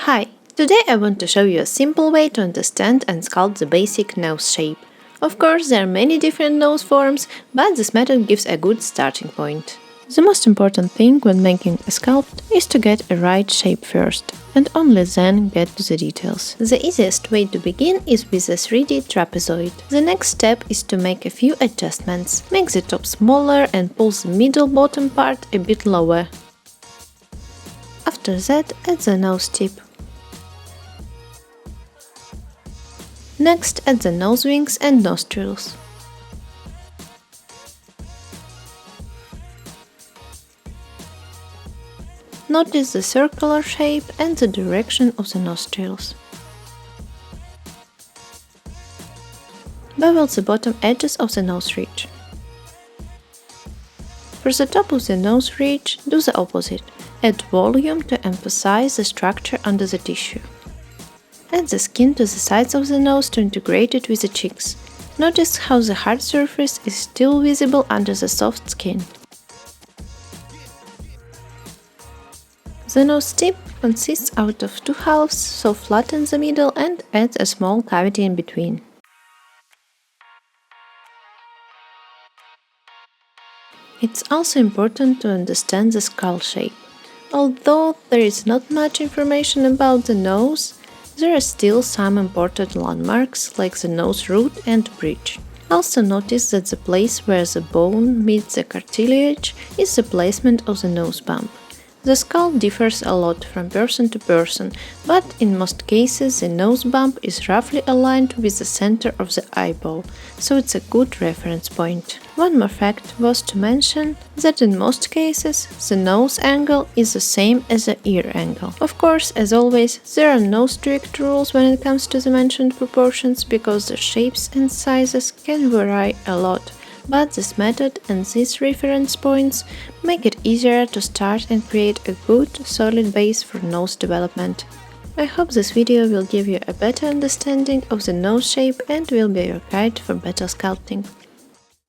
Hi, today I want to show you a simple way to understand and sculpt the basic nose shape. Of course, there are many different nose forms, but this method gives a good starting point. The most important thing when making a sculpt is to get a right shape first, and only then get to the details. The easiest way to begin is with a 3D trapezoid. The next step is to make a few adjustments. Make the top smaller and pull the middle bottom part a bit lower. After that, add the nose tip. Next, add the nose wings and nostrils. Notice the circular shape and the direction of the nostrils. Bevel the bottom edges of the nose ridge. For the top of the nose ridge, do the opposite. Add volume to emphasize the structure under the tissue. Add the skin to the sides of the nose to integrate it with the cheeks. Notice how the hard surface is still visible under the soft skin. The nose tip consists out of two halves, so flatten the middle and add a small cavity in between. It's also important to understand the skull shape. Although there is not much information about the nose, there are still some important landmarks like the nose root and bridge. Also notice that the place where the bone meets the cartilage is the placement of the nose bump. The skull differs a lot from person to person, but in most cases the nose bump is roughly aligned with the center of the eyeball, so it's a good reference point. One more fact was to mention that in most cases the nose angle is the same as the ear angle. Of course, as always, there are no strict rules when it comes to the mentioned proportions because the shapes and sizes can vary a lot. But this method and these reference points make it easier to start and create a good, solid base for nose development. I hope this video will give you a better understanding of the nose shape and will be your guide for better sculpting.